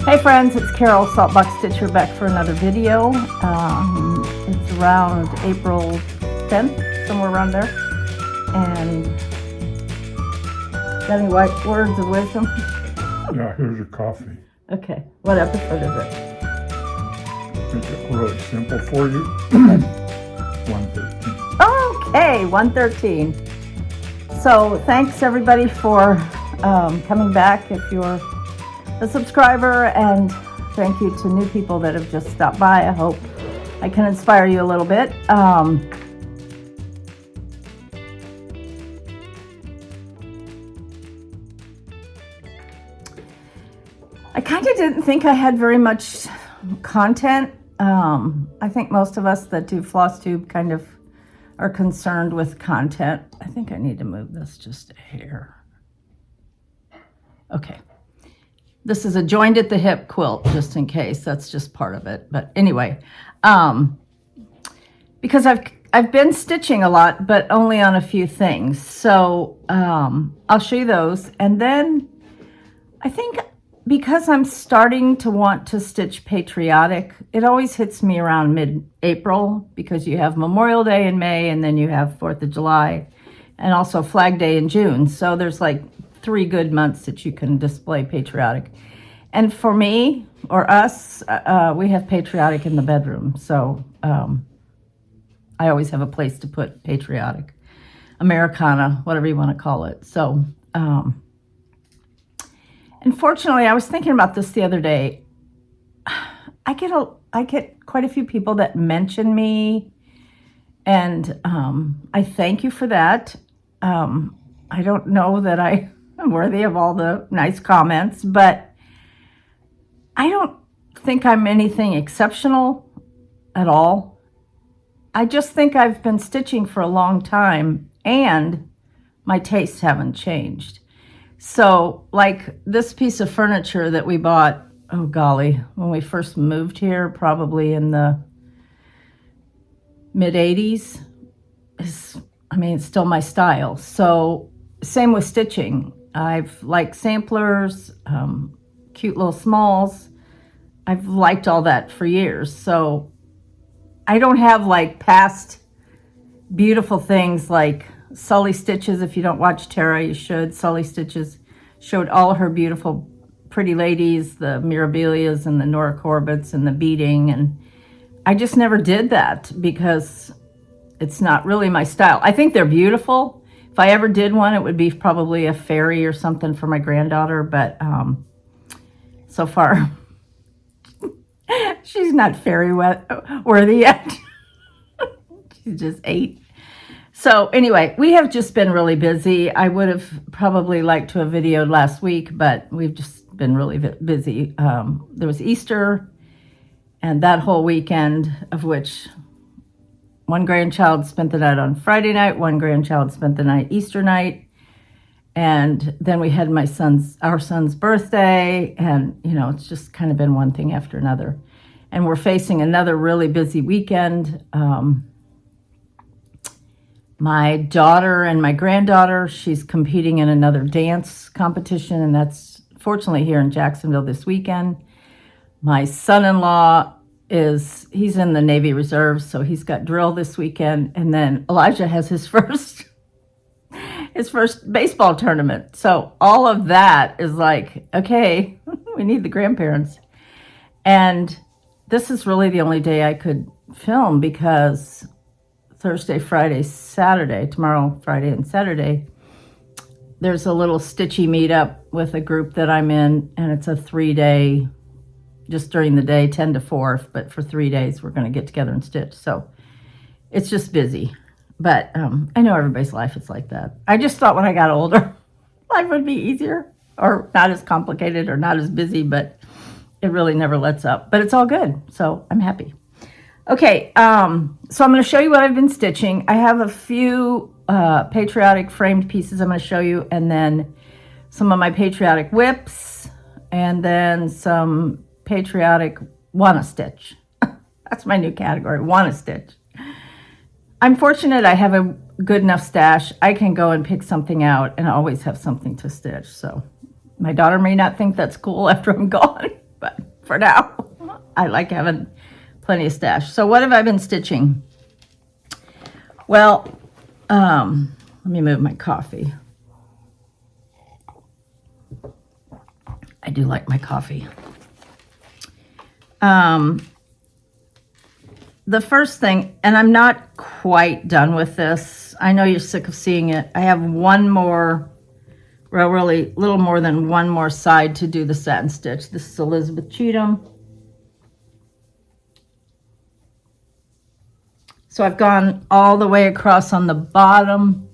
Hey friends, it's Carol, Saltbox Stitcher, back for another video. It's around April 10th, somewhere around there. And got any white words of wisdom? Yeah, here's your coffee. Okay, what episode is it? Make it really simple for you. 113. Okay, 113. So thanks everybody for coming back if you're a subscriber, and thank you to new people that have just stopped by. I hope I can inspire you a little bit. I kind of didn't think I had very much content. I think most of us that do floss tube kind of are concerned with content. I think I need to move this just a hair. Okay. This is a joined at the hip quilt, just in case. That's just part of it. But anyway, because I've been stitching a lot, but only on a few things. So I'll show you those. And then I think because I'm starting to want to stitch patriotic, it always hits me around mid-April, because you have Memorial Day in May, and then you have 4th of July, and also Flag Day in June. So there's like 3 good months that you can display patriotic. And for me, or us, we have patriotic in the bedroom. So I always have a place to put patriotic, Americana, whatever you want to call it. So unfortunately, I was thinking about this the other day. I get quite a few people that mention me, and I thank you for that. I don't know that I'm worthy of all the nice comments, but I don't think I'm anything exceptional at all. I just think I've been stitching for a long time, and my tastes haven't changed. So, like this piece of furniture that we bought, oh golly, when we first moved here, probably in the mid-'80s, it's still my style. So, same with stitching. I've liked samplers, cute little smalls. I've liked all that for years. So, I don't have like past beautiful things like Sully Stitches. If you don't watch Tara, you should. Sully Stitches showed all her beautiful pretty ladies, the Mirabilias and the Nora Corbetts and the beading, and I just never did that because it's not really my style. I think they're beautiful. If I ever did one, it would be probably a fairy or something for my granddaughter, but so far she's not fairy worthy yet. She's just 8. So anyway, we have just been really busy. I would have probably liked to have videoed last week, but we've just been really busy. There was Easter, and that whole weekend, of which one grandchild spent the night on Friday night, one grandchild spent the night Easter night, and then we had our son's birthday, and it's just kind of been one thing after another. And we're facing another really busy weekend. My daughter and my granddaughter, she's competing in another dance competition, and that's fortunately here in Jacksonville this weekend. My son-in-law he's in the Navy Reserves, so he's got drill this weekend, and then Elijah has his first baseball tournament. So all of that is like, okay, we need the grandparents. And this is really the only day I could film, because Thursday, Friday, Saturday, tomorrow, Friday and Saturday, there's a little stitchy meetup with a group that I'm in, and it's a 3-day, just during the day, 10 to 4, but for 3 days we're going to get together and stitch. So it's just busy, but I know everybody's life is like that. I just thought when I got older, life would be easier, or not as complicated, or not as busy, but it really never lets up. But it's all good, so I'm happy. Okay, so I'm going to show you what I've been stitching. I have a few patriotic framed pieces I'm going to show you, and then some of my patriotic whips, and then some patriotic wanna stitch. That's my new category, wanna stitch. I'm fortunate I have a good enough stash. I can go and pick something out and always have something to stitch. So my daughter may not think that's cool after I'm gone, but for now. I like having plenty of stash. So what have I been stitching? Well, let me move my coffee. I do like my coffee. The first thing, and I'm not quite done with this. I know you're sick of seeing it. I have one more, well, really little more than one more side to do the satin stitch. This is Elizabeth Cheatham. So I've gone all the way across on the bottom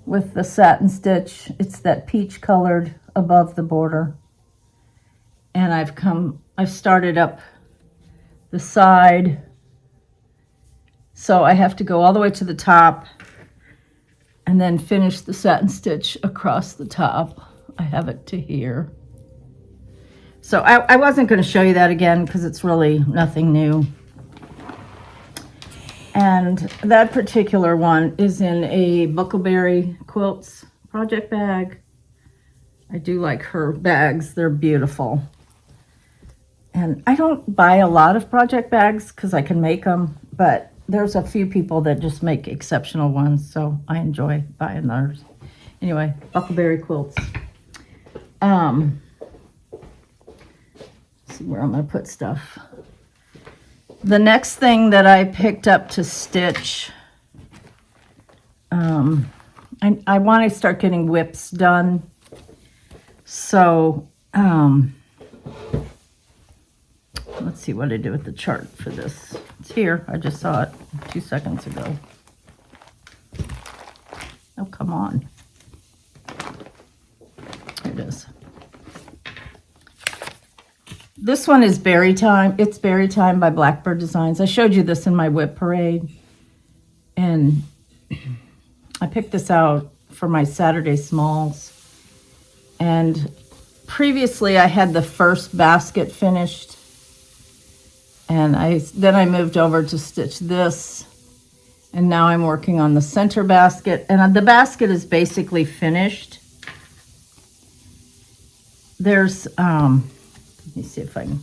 with the satin stitch. It's that peach colored above the border. And I've started up the side. So I have to go all the way to the top and then finish the satin stitch across the top. I have it to here. So I wasn't going to show you that again because it's really nothing new. And that particular one is in a Buckleberry Quilts project bag. I do like her bags. They're beautiful. And I don't buy a lot of project bags because I can make them, but there's a few people that just make exceptional ones, so I enjoy buying theirs. Anyway, Buckleberry Quilts. See where I'm going to put stuff. The next thing that I picked up to stitch, I want to start getting whips done. So, let's see what I did with the chart for this. It's here. I just saw it 2 seconds ago. Oh, come on. Here it is. This one is Berry Time. It's Berry Time by Blackbird Designs. I showed you this in my whip parade. And I picked this out for my Saturday smalls. And previously I had the first basket finished. And then I moved over to stitch this. And now I'm working on the center basket. And the basket is basically finished. There's, let me see if I can,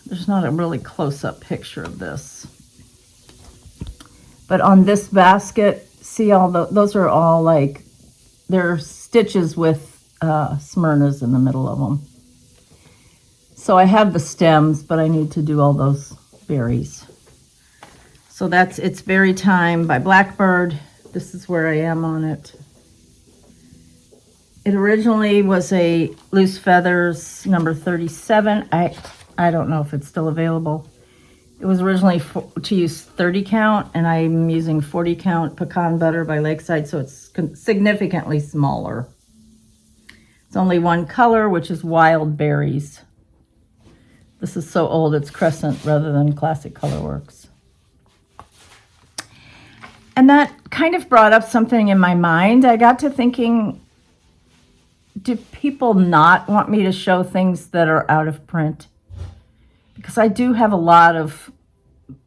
there's not a really close-up picture of this. But on this basket, see all those are all like, they're stitches with Smyrnas in the middle of them. So I have the stems, but I need to do all those berries. So it's Berry Time by Blackbird. This is where I am on it. It originally was a Loose Feathers number 37. I don't know if it's still available. It was originally to use 30 count, and I'm using 40 count Pecan Butter by Lakeside, so it's significantly smaller. It's only one color, which is Wild Berries. This is so old, it's Crescent rather than Classic Colorworks. And that kind of brought up something in my mind. I got to thinking, do people not want me to show things that are out of print? Because I do have a lot of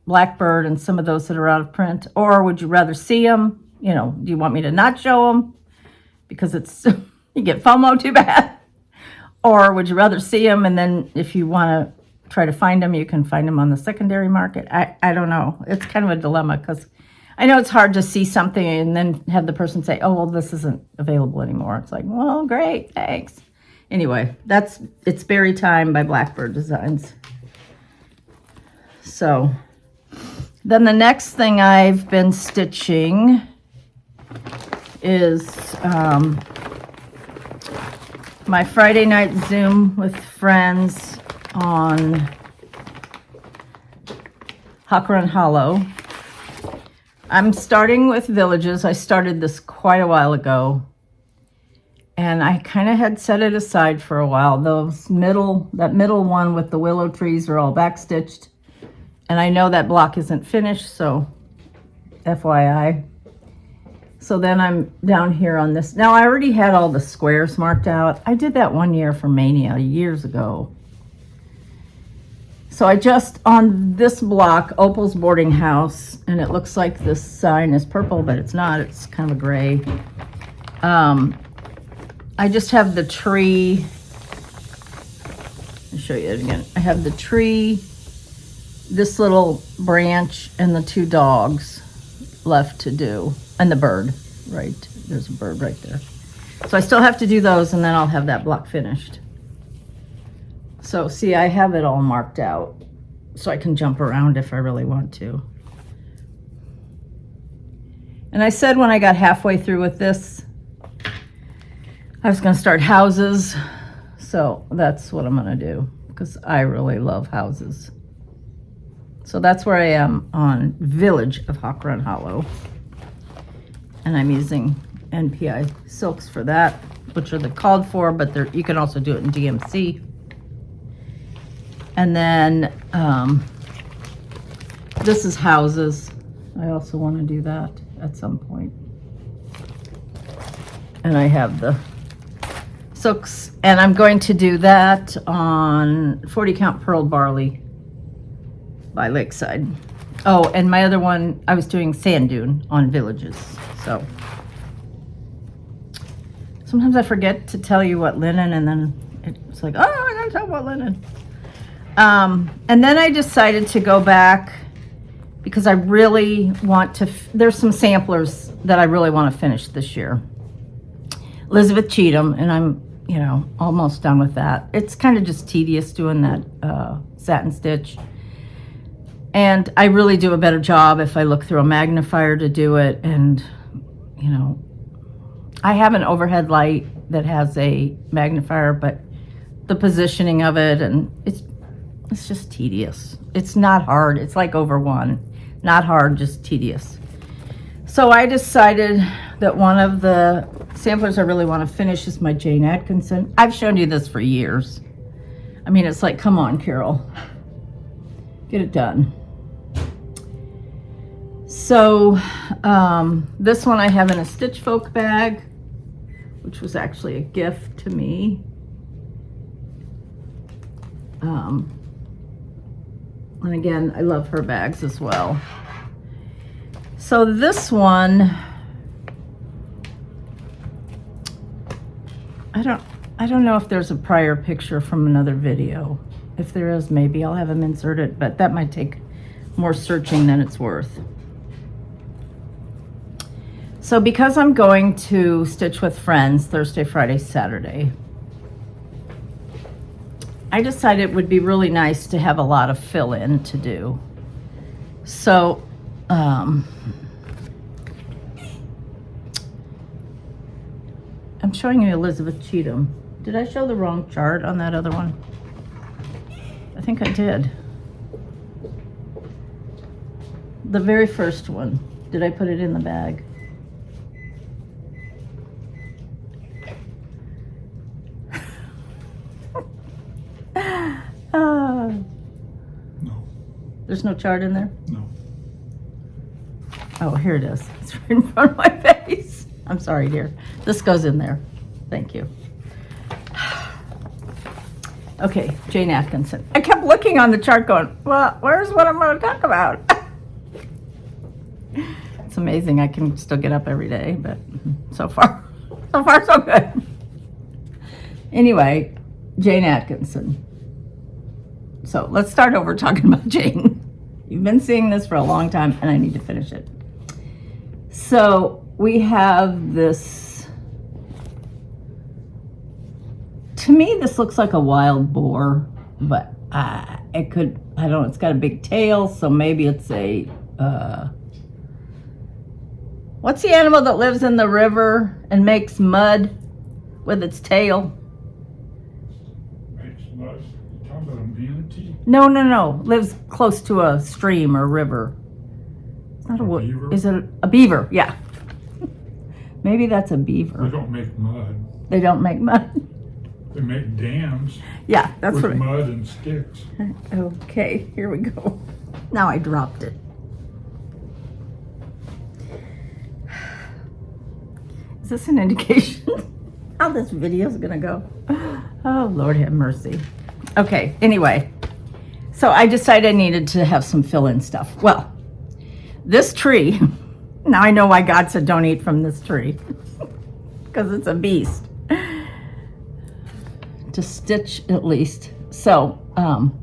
Blackbird and some of those that are out of print. Or would you rather see them? You know, do you want me to not show them? Because it's, you get FOMO too bad. Or would you rather see them and then if you want to try to find them, you can find them on the secondary market? I don't know. It's kind of a dilemma because I know it's hard to see something and then have the person say, oh, well, this isn't available anymore. It's like, well, great, thanks. Anyway, it's Berry Time by Blackbird Designs. So then the next thing I've been stitching is my Friday night Zoom with friends on Hawk Run Hollow. I'm starting with Villages. I started this quite a while ago. And I kind of had set it aside for a while. That middle one with the willow trees are all backstitched. And I know that block isn't finished, so FYI. So then I'm down here on this. Now I already had all the squares marked out. I did that one year for Mania years ago. So I just, on this block, Opal's Boarding House, and it looks like this sign is purple, but it's not. It's kind of a gray. I just have the tree I'll show you it again. I have the tree, this little branch, and the 2 dogs left to do, and the bird, right? There's a bird right there. So I still have to do those, and then I'll have that block finished. So see, I have it all marked out, so I can jump around if I really want to. And I said when I got halfway through with this, I was going to start houses. So that's what I'm going to do, because I really love houses. So that's where I am on Village of Hawk Run Hollow. And I'm using NPI silks for that, which are the called for, but you can also do it in DMC. And then this is houses. I also want to do that at some point. And I have the silks, and I'm going to do that on 40 count purled barley by Lakeside. Oh, and my other one, I was doing sand dune on Villages. So sometimes I forget to tell you what linen, and then it's like, oh, I gotta talk about linen. And then I decided to go back because I really want to, there's some samplers that I really want to finish this year. Elizabeth Cheatham, and I'm, you know, almost done with that. It's kind of just tedious doing that satin stitch. And I really do a better job if I look through a magnifier to do it. And, you know, I have an overhead light that has a magnifier, but the positioning of it, and it's just tedious. It's not hard. It's like over 1. Not hard, just tedious. So I decided that one of the samplers I really want to finish is my Jane Atkinson. I've shown you this for years. I mean, it's like, come on, Carol. Get it done. So this one I have in a Stitch Folk bag, which was actually a gift to me. And again, I love her bags as well. So this one, I don't know if there's a prior picture from another video. If there is, maybe I'll have them inserted, but that might take more searching than it's worth. So because I'm going to Stitch with Friends Thursday, Friday, Saturday, I decided it would be really nice to have a lot of fill-in to do. So I'm showing you Elizabeth Cheatham. Did I show the wrong chart on that other one? I think I did. The very first one. Did I put it in the bag? No. There's no chart in there? No. Oh, here it is. It's right in front of my face. I'm sorry, dear. This goes in there. Thank you. Okay, Jane Atkinson. I kept looking on the chart going, well, where's what I'm going to talk about? It's amazing. I can still get up every day, but so far so good. Anyway, Jane Atkinson. So let's start over talking about Jane. You've been seeing this for a long time, and I need to finish it. So we have this, to me, this looks like a wild boar, but it could, I don't know, it's got a big tail, so maybe it's a, what's the animal that lives in the river and makes mud with its tail? Makes mud. You talking about a manatee? No. Lives close to a stream or river. It's not a wood. Beaver? Is it a beaver? Yeah. Maybe that's a beaver. They don't make mud. They don't make mud. They make dams Yeah, that's with what. mud and sticks. Okay, here we go. Now I dropped it. Is this an indication how this video is gonna go? Oh, Lord have mercy. Okay, anyway, so I decided I needed to have some fill-in stuff. Well, this tree, now I know why God said don't eat from this tree, because it's a beast. To stitch at least So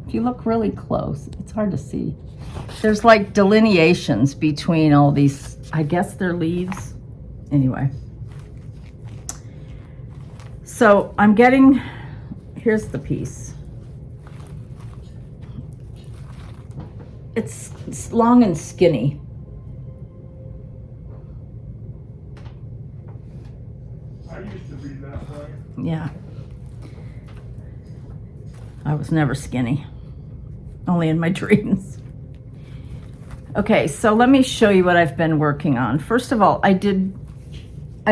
if you look really close, it's hard to see. There's like delineations between all these, I guess they're leaves. Anyway. So I'm getting, here's the piece. It's long and skinny. I used to be that way. Yeah. I was never skinny, only in my dreams. Okay, so let me show you what I've been working on. First of all, I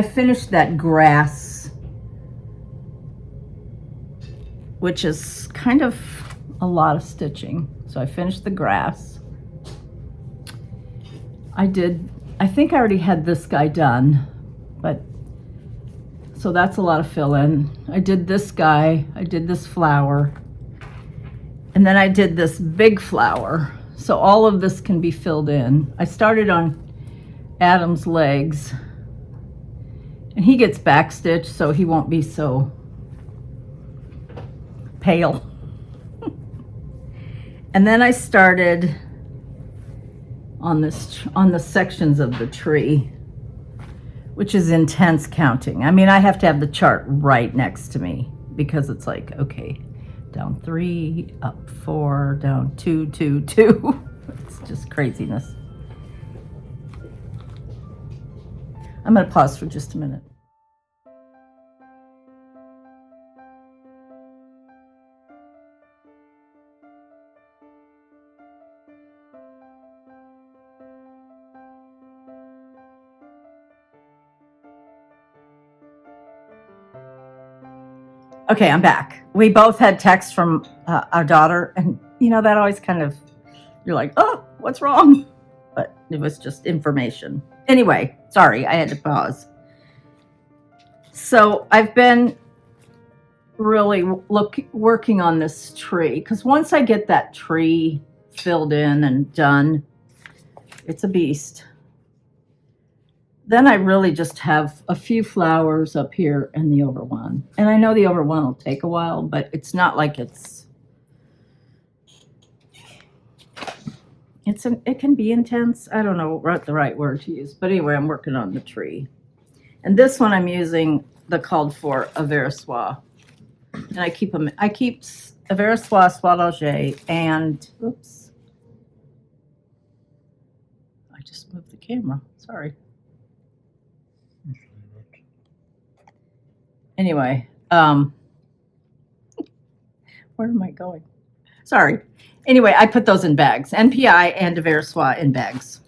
finished that grass, which is kind of a lot of stitching. So I finished the grass. I think I already had this guy done, but so that's a lot of fill in. I did this guy, I did this flower, and then I did this big flower. So all of this can be filled in. I started on Adam's legs, and he gets backstitched, so he won't be so pale. And then I started on the sections of the tree, which is intense counting. I mean, I have to have the chart right next to me because it's like, okay, down 3, up 4, down 2, 2, 2. It's just craziness. I'm going to pause for just a minute. Okay, I'm back. We both had text from our daughter, and you know, that always kind of, you're like, oh, what's wrong? But it was just information. Anyway, sorry, I had to pause. So I've been really working on this tree, because once I get that tree filled in and done, it's a beast. Then I really just have a few flowers up here and the over one. And I know the over one will take a while, but it's not like it can be intense. I don't know what the right word to use, but anyway, I'm working on the tree. And this one I'm using the called for Aversois. And I keep Aversois, Soie d'Alger, and oops. I just moved the camera. Sorry. Anyway, where am I going? Sorry. Anyway, I put those in bags, NPI and Aversois in bags.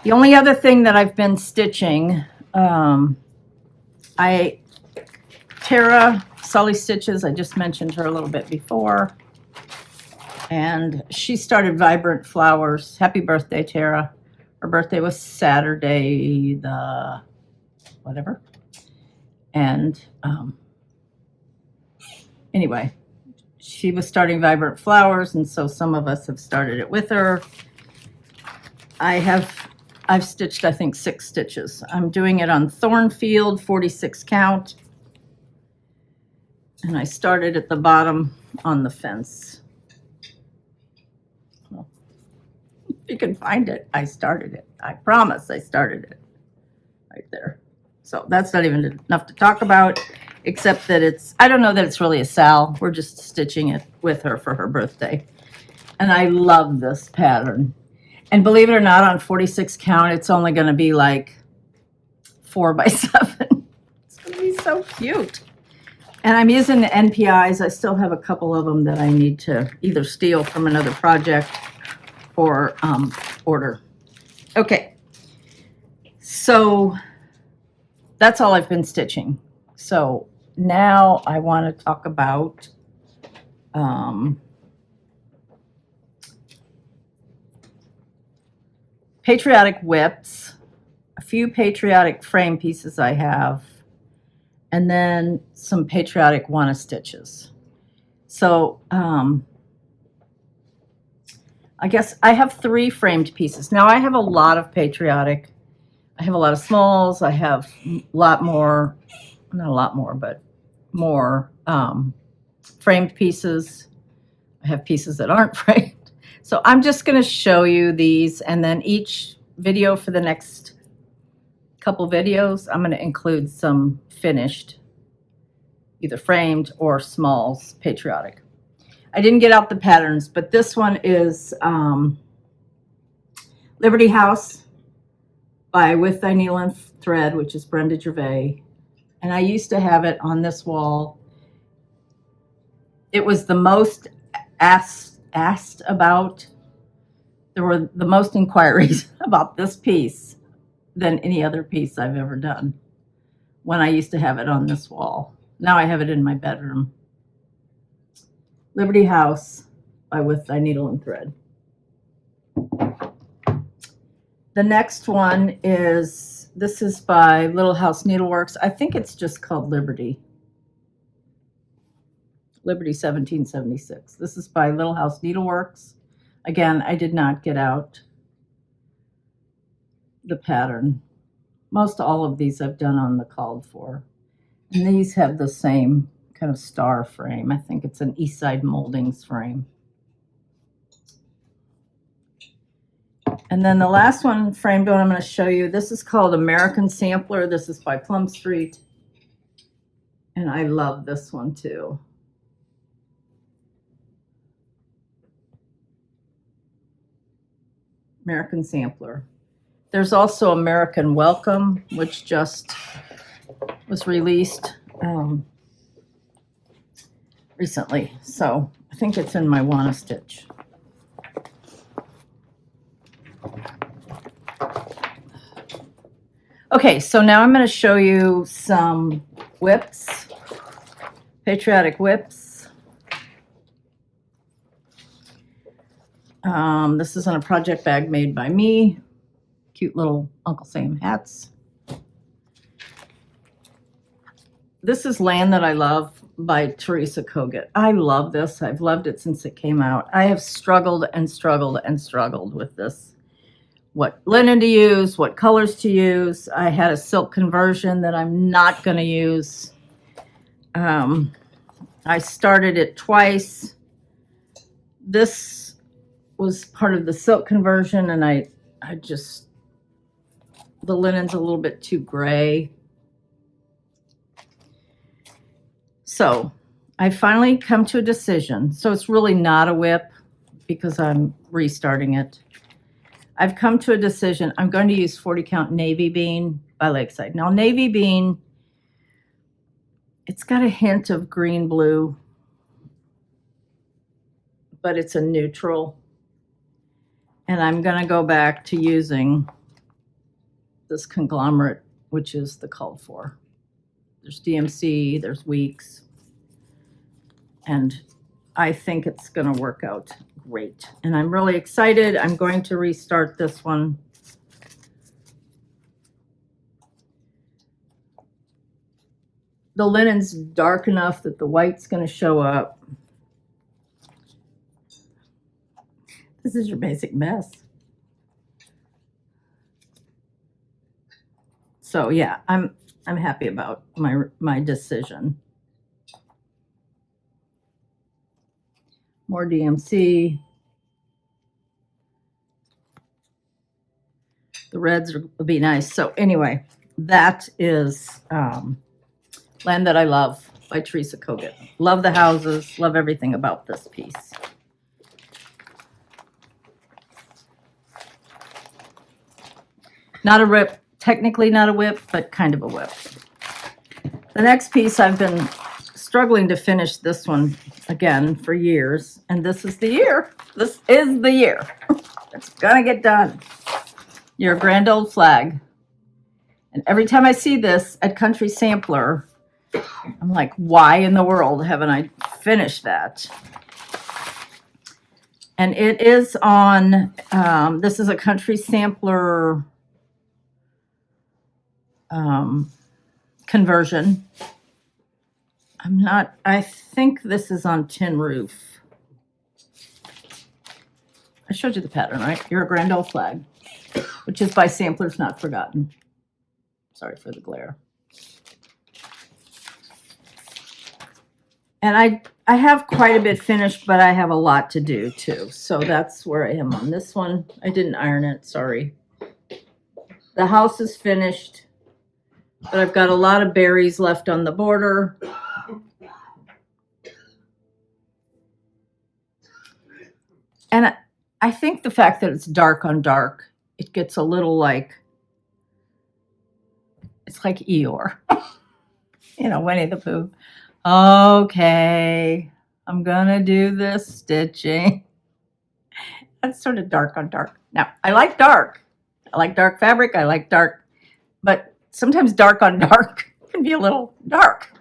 The only other thing that I've been stitching, Tara Sully Stitches, I just mentioned her a little bit before, and she started Vibrant Flowers. Happy birthday, Tara. Her birthday was Saturday, the whatever. And anyway, she was starting Vibrant Flowers, and so some of us have started it with her. I've stitched, I think, 6 stitches. I'm doing it on Thornfield, 46 count. And I started at the bottom on the fence. Well, if you can find it, I started it. I promise I started it right there. So that's not even enough to talk about, except that I don't know that it's really a Sal. We're just stitching it with her for her birthday. And I love this pattern. And believe it or not, on 46 count, it's only going to be like 4 by 7. It's going to be so cute. And I'm using the NPIs. I still have a couple of them that I need to either steal from another project or order. Okay. So that's all I've been stitching. So now I want to talk about Patriotic whips, a few Patriotic frame pieces I have, and then some Patriotic wanna stitches. So I guess I have 3 framed pieces. Now I have a lot of Patriotic. I have a lot of smalls. I have a lot more, not a lot more, but more framed pieces. I have pieces that aren't framed. So I'm just going to show you these, and then each video for the next couple videos, I'm going to include some finished, either framed or smalls, patriotic. I didn't get out the patterns, but this one is Liberty House by With Thy Needle and Thread, which is Brenda Gervais. And I used to have it on this wall. It was the most asked about. There were the most inquiries about this piece than any other piece I've ever done when I used to have it on this wall. Now I have it in my bedroom. Liberty House by With Thy Needle and Thread. The next one is, this is by Little House Needleworks. I think it's just called Liberty. Liberty 1776. This is by Little House Needleworks. Again, I did not get out the pattern. Most all of these I've done on the called for. And these have the same kind of star frame. I think it's an Eastside Moldings frame. And then the last one framed one I'm going to show you, this is called American Sampler. This is by Plum Street. And I love this one too. American Sampler. There's also American Welcome, which just was released recently. So I think it's in my Wanna Stitch. Okay, so now I'm going to show you some whips, patriotic whips. This is on a project bag made by me. Cute little Uncle Sam hats. This is Land That I Love by Teresa Kogut. I love this. I've loved it since it came out. I have struggled and struggled and struggled with this. What linen to use, what colors to use. I had a silk conversion that I'm not going to use. I started it twice. This was part of the silk conversion, and I just, the linen's a little bit too gray. So I finally come to a decision. So it's really not a whip because I'm restarting it. I've come to a decision. I'm going to use 40 count Navy Bean by Lakeside. Now, Navy Bean, it's got a hint of green blue, but it's a neutral. And I'm going to go back to using this conglomerate, which is the called for. There's DMC, there's Weeks, and I think it's going to work out great. And I'm really excited. I'm going to restart this one. The linen's dark enough that the white's going to show up. This is your basic mess. So yeah, I'm happy about my decision. More DMC. The reds will be nice. So anyway, that is Land That I Love by Teresa Kogut. Love the houses. Love everything about this piece. Not a whip. Technically not a whip, but kind of a whip. The next piece, I've been struggling to finish this one again for years, and this is the year. This is the year. It's gonna get done. Your Grand Old Flag. And every time I see this at Country Sampler, I'm like, why in the world haven't I finished that? And it is on, this is a Country Sampler conversion. I think this is on Tin Roof. I showed you the pattern, right? You're a Grand Old Flag, which is by Samplers Not Forgotten. Sorry for the glare. And I have quite a bit finished, but I have a lot to do too. So that's where I am on this one. I didn't iron it, sorry. The house is finished, but I've got a lot of berries left on the border. And I think the fact that it's dark on dark, it gets a little like, it's like Eeyore, Winnie the Pooh. Okay, I'm gonna do this stitching. That's sort of dark on dark. Now, I like dark. I like dark fabric. I like dark, but sometimes dark on dark can be a little dark.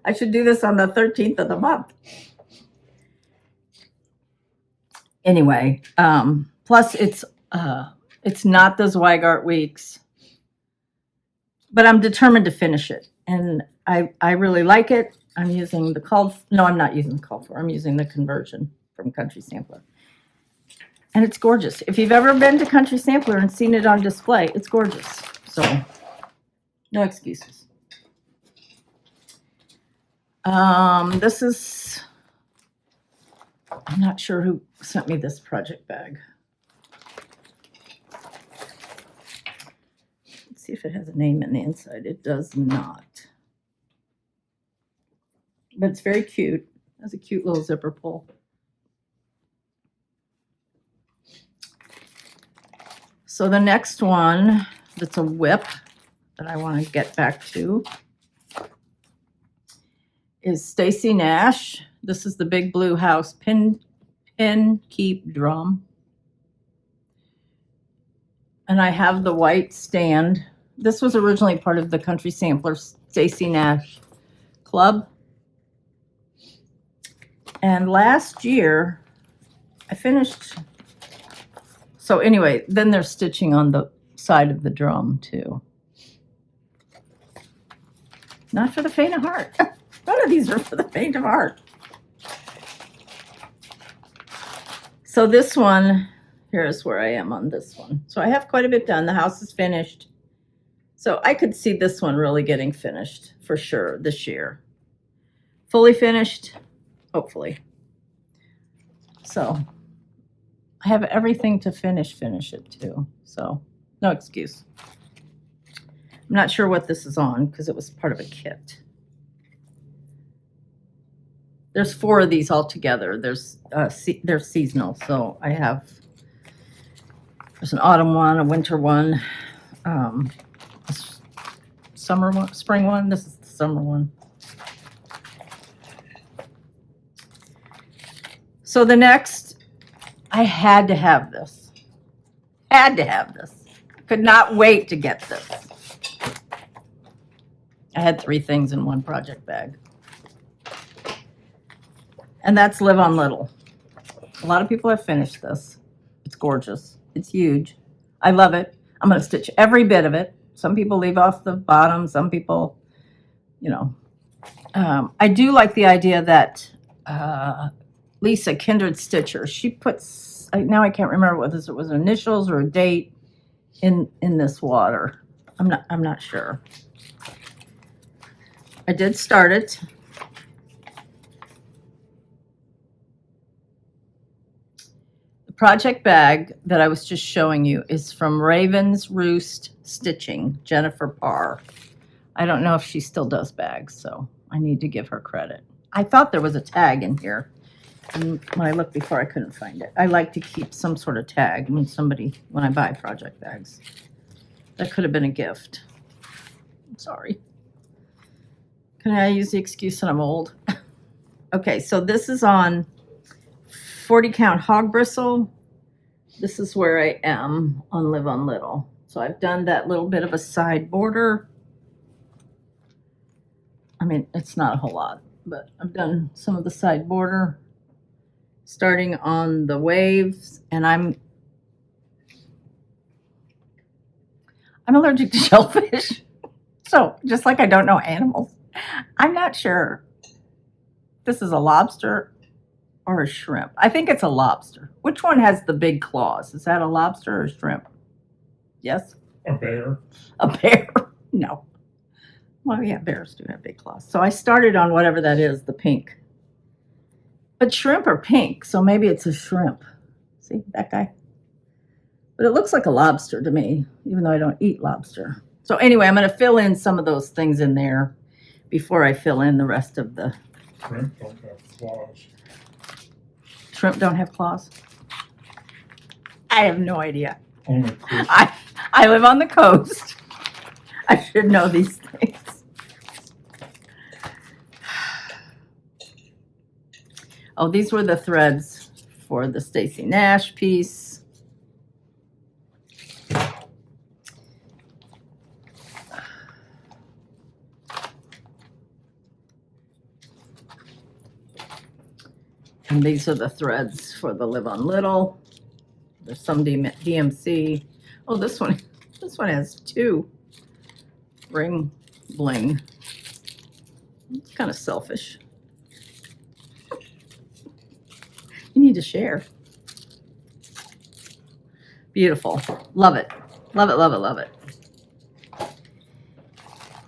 I should do this on the 13th of the month. Anyway, plus it's not those Weigart weeks, but I'm determined to finish it. And I really like it. I'm using the I'm not using the call for. I'm using the conversion from Country Sampler. And it's gorgeous. If you've ever been to Country Sampler and seen it on display, it's gorgeous. So, no excuses. This is, I'm not sure who sent me this project bag. Let's see if it has a name in the inside. It does not. But it's very cute. It has a cute little zipper pull. So the next one that's a whip that I want to get back to is Stacy Nash. This is the Big Blue House pin keep drum. And I have the white stand. This was originally part of the Country Sampler Stacy Nash Club. And last year I finished. So anyway, then there's stitching on the side of the drum too. Not for the faint of heart. None of these are for the faint of heart. So this one, here's where I am on this one. So I have quite a bit done. The house is finished. So I could see this one really getting finished for sure this year. Fully finished, hopefully. So I have everything to finish it too. So no excuse. I'm not sure what this is on because it was part of a kit. There's 4 of these all together. They're seasonal. So I have, there's an autumn one, a winter one, a summer one, spring one. This is the summer one. So the next, I had to have this. Had to have this. Could not wait to get this. I had 3 things in one project bag. And that's Live on Little. A lot of people have finished this. It's gorgeous. It's huge. I love it. I'm going to stitch every bit of it. Some people leave off the bottom. Some people, I do like the idea that Lisa, Kindred Stitcher, she puts, now I can't remember whether it was initials or a date in this water. I'm not sure. I did start it. The project bag that I was just showing you is from Raven's Roost Stitching, Jennifer Parr. I don't know if she still does bags, so I need to give her credit. I thought there was a tag in here, and when I looked before, I couldn't find it. I like to keep some sort of tag when I buy project bags. That could have been a gift. I'm sorry. Can I use the excuse that I'm old? Okay, so this is on 40 count hog bristle. This is where I am on Live on Little. So I've done that little bit of a side border. I mean, it's not a whole lot, but I've done some of the side border starting on the waves, and I'm allergic to shellfish. So just like I don't know animals, I'm not sure this is a lobster or a shrimp. I think it's a lobster. Which one has the big claws? Is that a lobster or a shrimp? Yes? A bear. A bear? No. Well, yeah, bears do have big claws. So I started on whatever that is, the pink. But shrimp are pink, so maybe it's a shrimp. See, that guy? But it looks like a lobster to me, even though I don't eat lobster. So anyway, I'm going to fill in some of those things in there before I fill in the rest of the... Shrimp don't have claws. Shrimp don't have claws? I have no idea. Only Chris. I live on the coast. I should know these things. Oh, these were the threads for the Stacy Nash piece. And these are the threads for the Live on Little. There's some DMC. Oh, this one has 2 ring bling. It's kind of selfish. You need to share. Beautiful. Love it. Love it, love it, love it.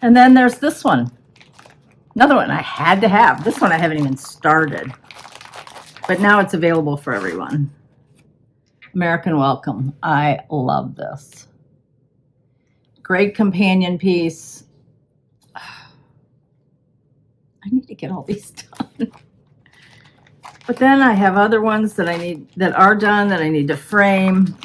And then there's this one. Another one I had to have. This one I haven't even started. But now it's available for everyone. American Welcome. I love this. Great companion piece. I need to get all these done. But then I have other ones that are done that I need to frame.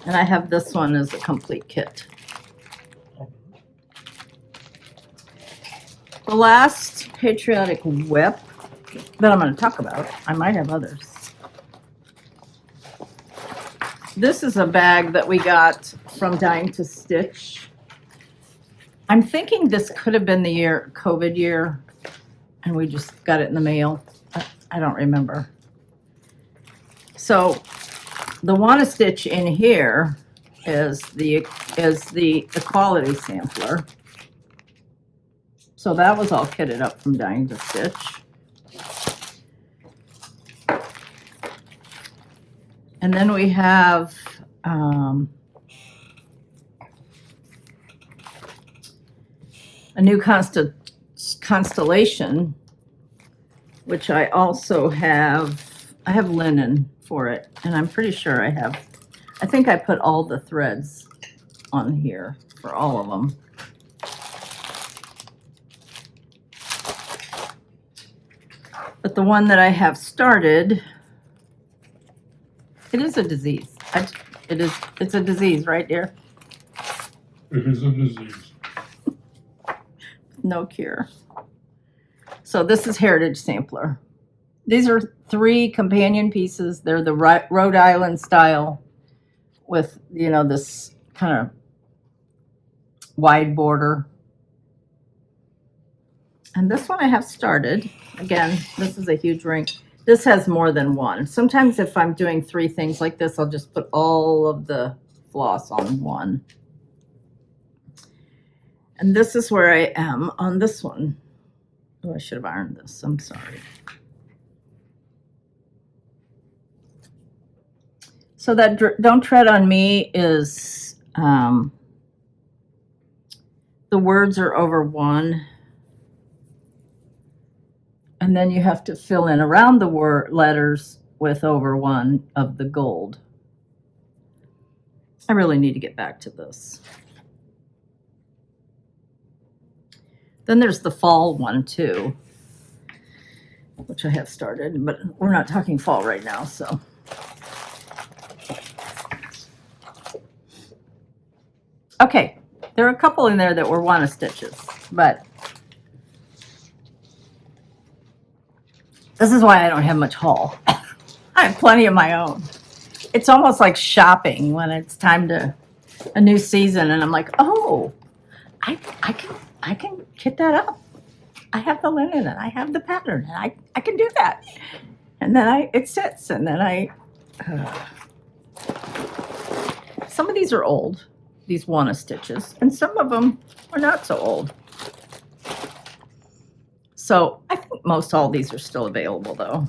And I have this one as a complete kit. The last Patriotic whip that I'm going to talk about, I might have others. This is a bag that we got from Dying to Stitch. I'm thinking this could have been the COVID year, and we just got it in the mail. I don't remember. So the Wanna Stitch in here is the Equality sampler. So that was all kitted up from Dying to Stitch. And then we have a new constellation, which I also have. I have linen for it, and I'm pretty sure I think I put all the threads on here for all of them. But the one that I have started, it is a disease. It's a disease, right, dear? It is a disease. No cure. So this is Heritage Sampler. These are 3 companion pieces. They're the Rhode Island style with, this kind of wide border. And this one I have started. Again, this is a huge ring. This has more than one. Sometimes if I'm doing 3 things like this, I'll just put all of the floss on one. And this is where I am on this one. Oh, I should have ironed this. I'm sorry. So that Don't Tread on Me is, the words are over 1. And then you have to fill in around the letters with over 1 of the gold. I really need to get back to this. Then there's the fall one too, which I have started, but we're not talking fall right now, so. Okay, there are a couple in there that were Wanna Stitches, but this is why I don't have much haul. I have plenty of my own. It's almost like shopping when it's time to a new season, and I'm like, oh, I can kit that up. I have the linen and I have the pattern, and I can do that. And then it sits, and then some of these are old, these Wanna Stitches, and some of them are not so old. So I think most all these are still available though.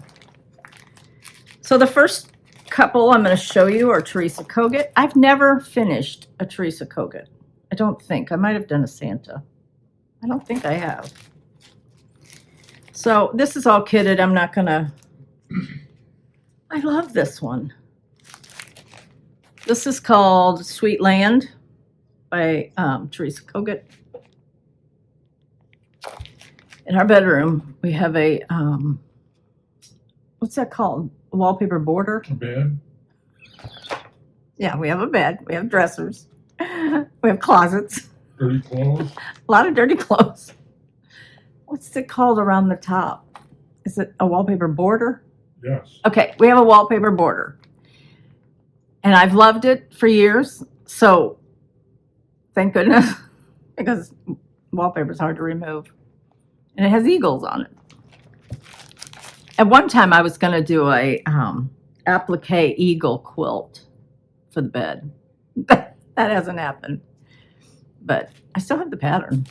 So the first couple I'm going to show you are Teresa Kogut. I've never finished a Teresa Kogut. I don't think. I might have done a Santa. I don't think I have. So this is all kitted. I'm not going to... I love this one. This is called Sweet Land by Teresa Kogut. In our bedroom, we have a, what's that called? A wallpaper border? A bed. Yeah, we have a bed. We have dressers. We have closets. Dirty clothes. A lot of dirty clothes. What's it called around the top? Is it a wallpaper border? Yes. Okay, we have a wallpaper border. And I've loved it for years. So thank goodness, because wallpaper is hard to remove. And it has eagles on it. At one time, I was going to do a applique eagle quilt for the bed. That hasn't happened. But I still have the pattern.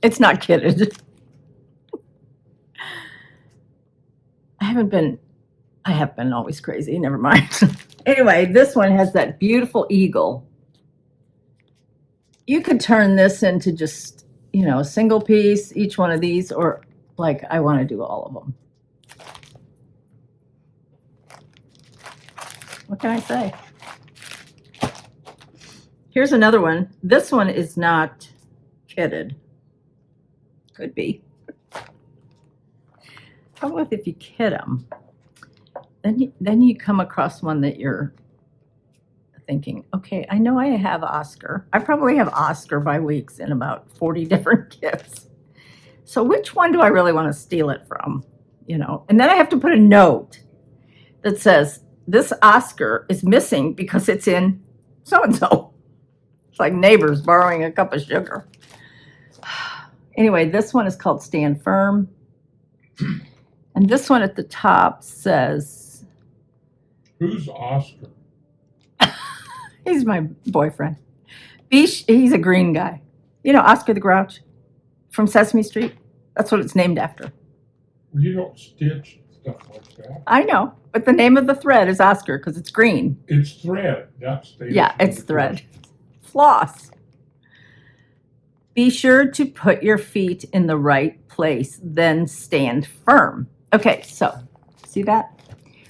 It's not kitted. I have been always crazy. Never mind. Anyway, this one has that beautiful eagle. You could turn this into just, a single piece, each one of these, or like I want to do all of them. What can I say? Here's another one. This one is not kitted. Could be. Problem with if you kit them, then you come across one that you're thinking, okay, I know I have Oscar. I probably have Oscar by weeks in about 40 different kits. So which one do I really want to steal it from? And then I have to put a note that says, this Oscar is missing because it's in so-and-so. It's like neighbors borrowing a cup of sugar. Anyway, this one is called Stand Firm. And this one at the top says... Who's Oscar? He's my boyfriend. He's a green guy. Oscar the Grouch from Sesame Street? That's what it's named after. Well, you don't stitch stuff like that. I know, but the name of the thread is Oscar because it's green. It's thread. It's thread. Floss. Be sure to put your feet in the right place, then stand firm. Okay, so see that?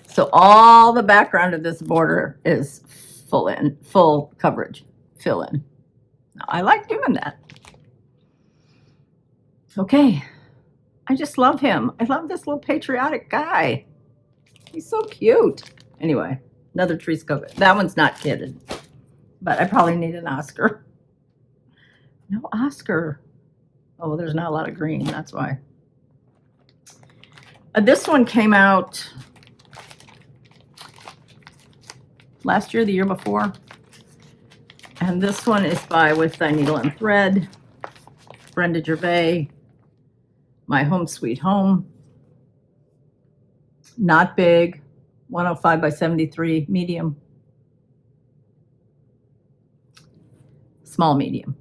So all the background of this border is full coverage, fill in. Now, I like doing that. Okay, I just love him. I love this little patriotic guy. He's so cute. Anyway, another Teresa Kogut. That one's not kitted, but I probably need an Oscar. No Oscar. Oh, well, there's not a lot of green, that's why. This one came out last year, the year before. And this one is by With Thy Needle and Thread, Brenda Gervais, My Home Sweet Home. Not big, 105 by 73, medium. Small medium.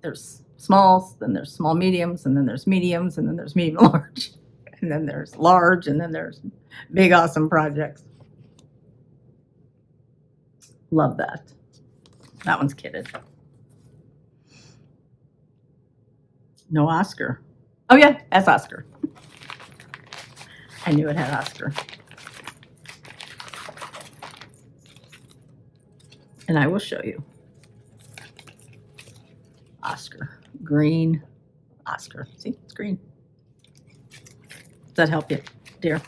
There's smalls, then there's small mediums, and then there's mediums, and then there's medium large. And then there's large, and then there's big, awesome projects. Love that. That one's kitted. No Oscar. Oh, yeah, that's Oscar. I knew it had Oscar. And I will show you. Oscar. Green. Oscar. See, it's green. Does that help you, dear?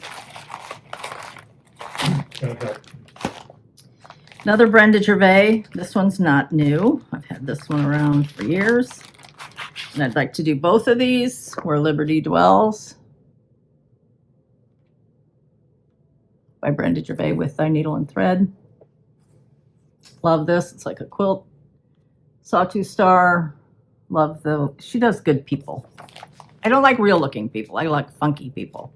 Another Brenda Gervais. This one's not new. I've had this one around for years. And I'd like to do both of these, Where Liberty Dwells, by Brenda Gervais, With Thy Needle and Thread. Love this. It's like a quilt. Sawtooth Star. Love she does good people. I don't like real looking people. I like funky people.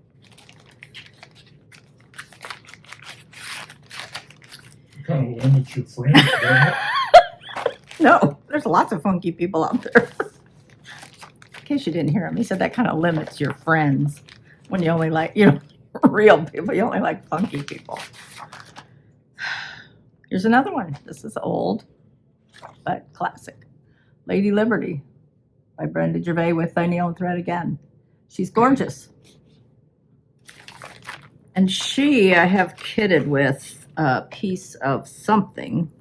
You kind of limit your friends, doesn't it? No, there's lots of funky people out there. In case you didn't hear him, he said that kind of limits your friends when you only like, real people. You only like funky people. Here's another one. This is old, but classic. Lady Liberty by Brenda Gervais with Thy Needle and Thread again. She's gorgeous. And she, I have kitted with a piece of something.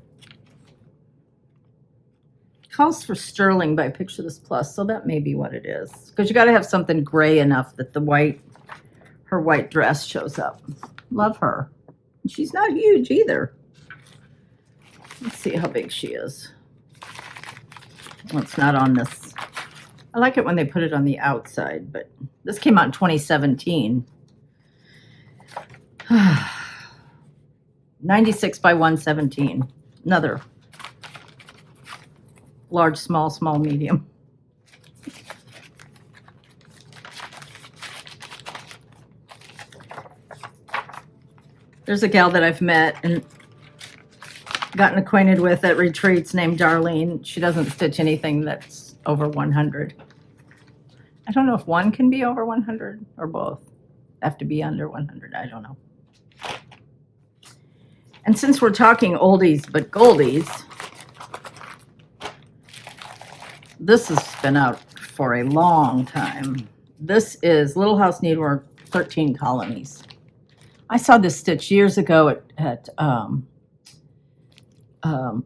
Calls for sterling by Picture This Plus, so that may be what it is. Because you got to have something gray enough that her white dress shows up. Love her. And she's not huge either. Let's see how big she is. Well, it's not on this. I like it when they put it on the outside, but this came out in 2017. 96 by 117. Another large, small, small, medium. There's a gal that I've met and gotten acquainted with at retreats named Darlene. She doesn't stitch anything that's over 100. I don't know if one can be over 100 or both have to be under 100. I don't know. And since we're talking oldies but goldies, this has been out for a long time. This is Little House Needlework 13 Colonies. I saw this stitch years ago at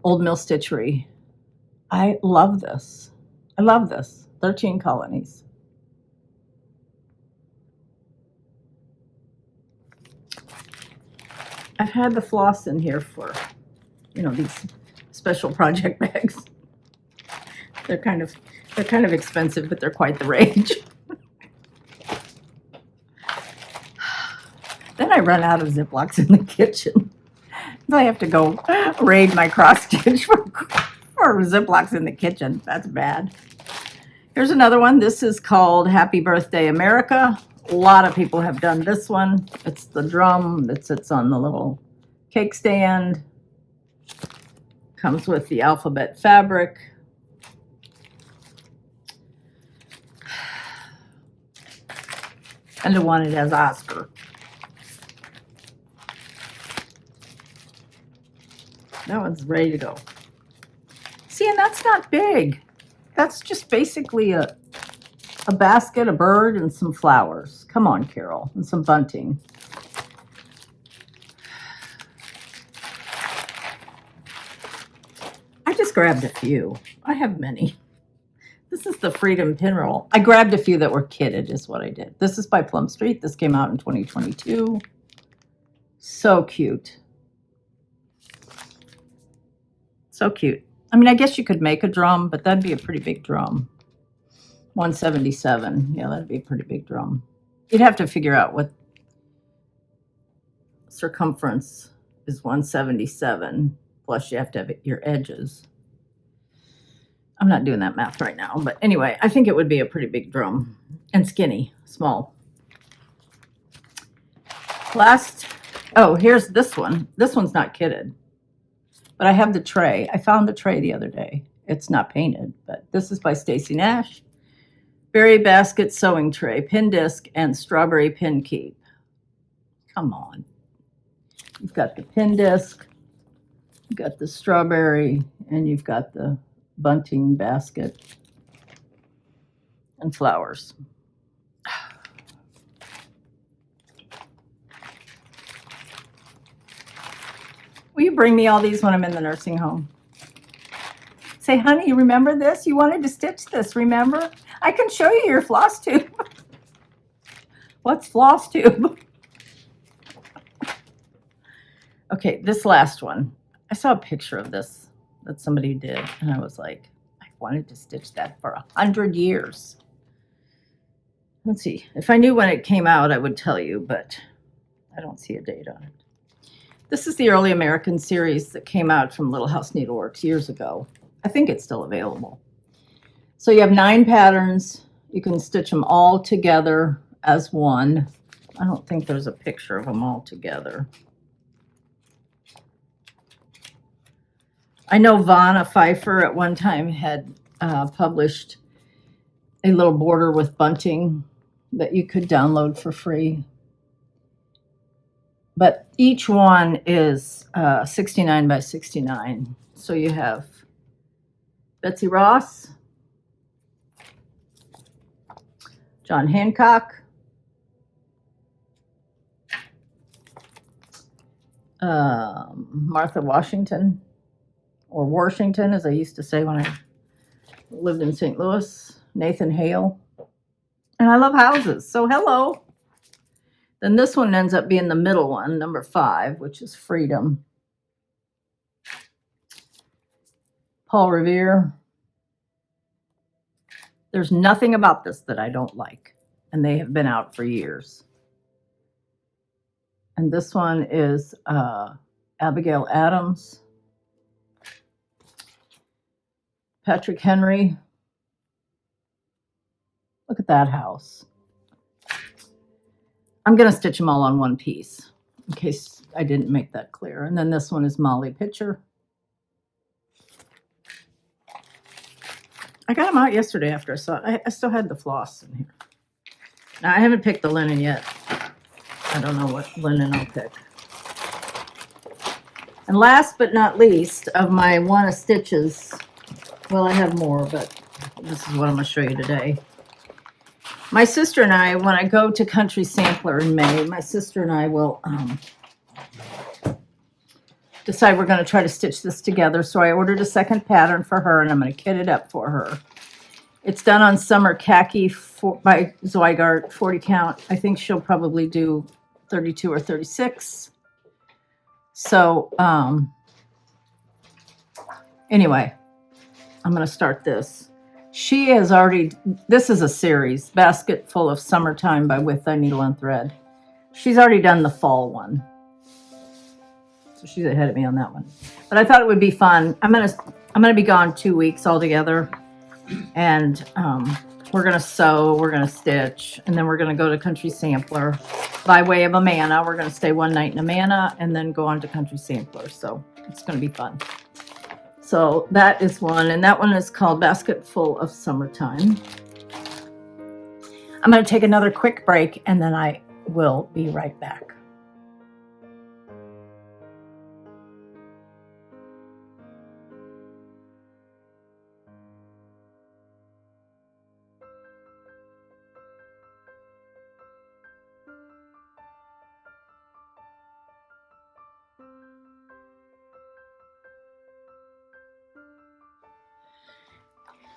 Old Mill Stitchery. I love this. I love this. 13 Colonies. I've had the floss in here for, these special project bags. They're kind of expensive, but they're quite the rage. Then I run out of Ziplocs in the kitchen. I have to go raid my cross stitch for Ziplocs in the kitchen. That's bad. Here's another one. This is called Happy Birthday America. A lot of people have done this one. It's the drum that sits on the little cake stand. Comes with the alphabet fabric. And the one it has Oscar. That one's ready to go. See, and that's not big. That's just basically a basket, a bird, and some flowers. Come on, Carol, and some bunting. I just grabbed a few. I have many. This is the Freedom Pin Roll. I grabbed a few that were kitted is what I did. This is by Plum Street. This came out in 2022. So cute. So cute. I mean, I guess you could make a drum, but that'd be a pretty big drum. 177. Yeah, that'd be a pretty big drum. You'd have to figure out what circumference is 177. Plus, you have to have your edges. I'm not doing that math right now. But anyway, I think it would be a pretty big drum. And skinny, small. Last, oh, here's this one. This one's not kitted. But I have the tray. I found the tray the other day. It's not painted, but this is by Stacy Nash. Berry basket sewing tray, pin disc, and strawberry pin keep. Come on. You've got the pin disc, you've got the strawberry, and you've got the bunting basket and flowers. Will you bring me all these when I'm in the nursing home? Say, honey, you remember this? You wanted to stitch this, remember? I can show you your floss tube. What's floss tube? Okay, this last one. I saw a picture of this that somebody did, and I was like, I wanted to stitch that for 100 years. Let's see. If I knew when it came out, I would tell you, but I don't see a date on it. This is the early American series that came out from Little House Needleworks years ago. I think it's still available. So you have 9 patterns. You can stitch them all together as one. I don't think there's a picture of them all together. I know Vanna Pfeiffer at one time had published a little border with bunting that you could download for free. But each one is 69 by 69. So you have Betsy Ross, John Hancock, Martha Washington, or Washington, as I used to say when I lived in St. Louis, Nathan Hale. And I love houses, so hello. Then this one ends up being the middle one, number 5, which is Freedom. Paul Revere. There's nothing about this that I don't like, and they have been out for years. And this one is Abigail Adams, Patrick Henry. Look at that house. I'm going to stitch them all on one piece in case I didn't make that clear. And then this one is Molly Pitcher. I got them out yesterday after I saw it. I still had the floss in here. Now, I haven't picked the linen yet. I don't know what linen I'll pick. And last but not least of my wanna stitches, well, I have more, but this is what I'm going to show you today. My sister and I, when I go to Country Sampler in May, my sister and I will decide we're going to try to stitch this together. So I ordered a second pattern for her, and I'm going to kit it up for her. It's done on Summer Khaki by Zweigart, 40 count. I think she'll probably do 32 or 36. So anyway, I'm going to start this. She has already, this is a series, Basket Full of Summertime by With Thy Needle and Thread. She's already done the fall one. So she's ahead of me on that one. But I thought it would be fun. I'm gonna be gone 2 weeks altogether. And we're gonna sew, we're gonna stitch, and then we're gonna go to Country Sampler by way of Amana. We're gonna stay one night in Amana and then go on to Country Sampler. So it's gonna be fun. So that is one, and that one is called Basket Full of Summertime. I'm going to take another quick break, and then I will be right back.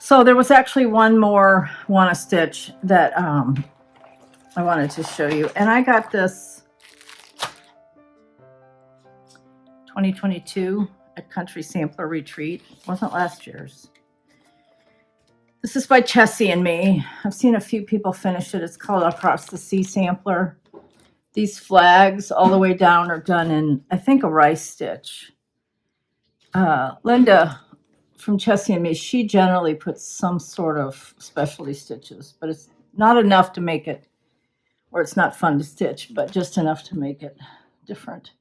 So there was actually one more wanna stitch that I wanted to show you, and I got this 2022 at Country Sampler Retreat. It wasn't last year's. This is by Chessie and me. I've seen a few people finish it. It's called Across the Sea Sampler. These flags all the way down are done in, I think, a rice stitch. Linda from Chessie and me, she generally puts some sort of specialty stitches, but it's not enough to make it where it's not fun to stitch, but just enough to make it different.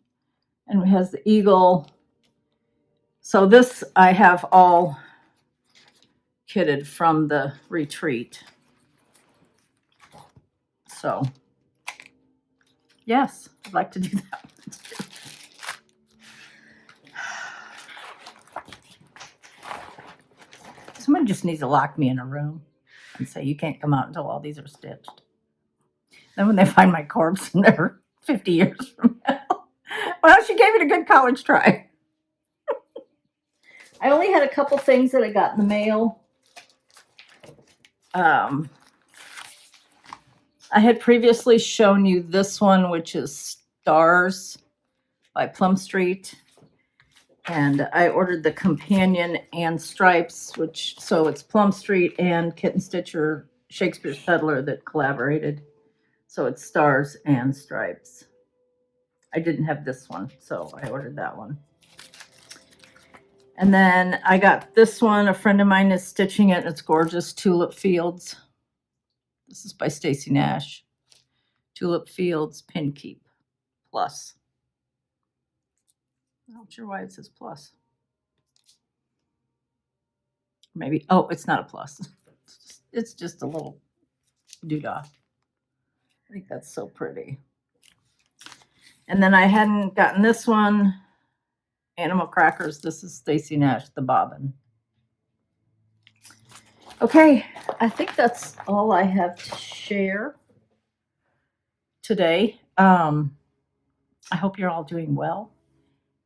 And it has the eagle. So this I have all kitted from the retreat. So yes, I'd like to do that. Someone just needs to lock me in a room and say, you can't come out until all these are stitched. Then when they find my corpse and they're 50 years from now, well, she gave it a good college try. I only had a couple things that I got in the mail. I had previously shown you this one, which is Stars by Plum Street. And I ordered the companion and stripes, so it's Plum Street and Kitten Stitcher, Shakespeare's Peddler that collaborated. So it's Stars and Stripes. I didn't have this one, so I ordered that one. And then I got this one. A friend of mine is stitching it, and it's gorgeous. Tulip Fields. This is by Stacy Nash. Tulip Fields Pin Keep Plus. I'm not sure why it says plus. Maybe, oh, it's not a plus. It's just a little doodah. I think that's so pretty. And then I hadn't gotten this one, Animal Crackers. This is Stacy Nash, the bobbin. Okay, I think that's all I have to share today. I hope you're all doing well.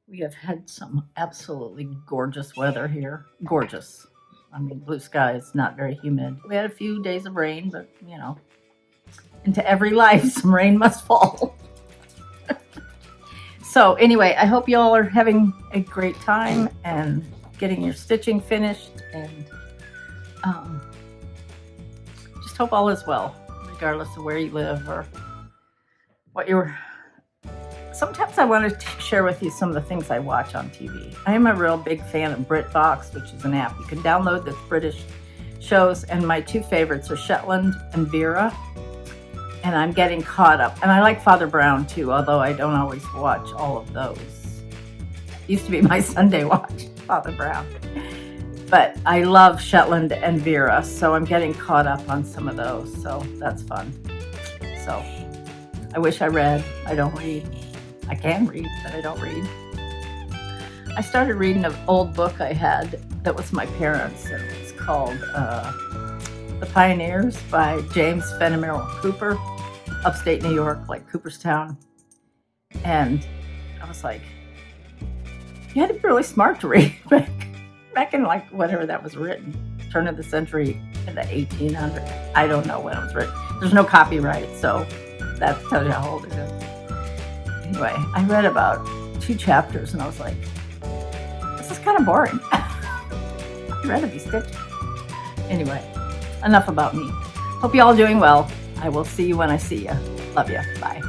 We have had some absolutely gorgeous weather here. Gorgeous. I mean, blue skies, not very humid. We had a few days of rain, but you know, into every life, some rain must fall. So anyway, I hope you all are having a great time and getting your stitching finished, and just hope all is well, regardless of where you live or what you're. Sometimes I want to share with you some of the things I watch on TV. I am a real big fan of BritBox, which is an app. You can download the British shows, and my two favorites are Shetland and Vera. And I'm getting caught up. And I like Father Brown too, although I don't always watch all of those. Used to be my Sunday watch, Father Brown. But I love Shetland and Vera, so I'm getting caught up on some of those. So that's fun. So I wish I read. I don't read. I can read, but I don't read. I started reading an old book I had that was my parents'. And it was called The Pioneers by James Fenimore Cooper, upstate New York, like Cooperstown. And I was like, you had to be really smart to read back in like whatever that was written, turn of the century in the 1800s. I don't know when it was written. There's no copyright, so that tells you how old it is. Anyway, I read about 2 chapters and I was like, this is kind of boring. I'd rather be stitching. Anyway, enough about me. Hope you all doing well. I will see you when I see you. Love you. Bye.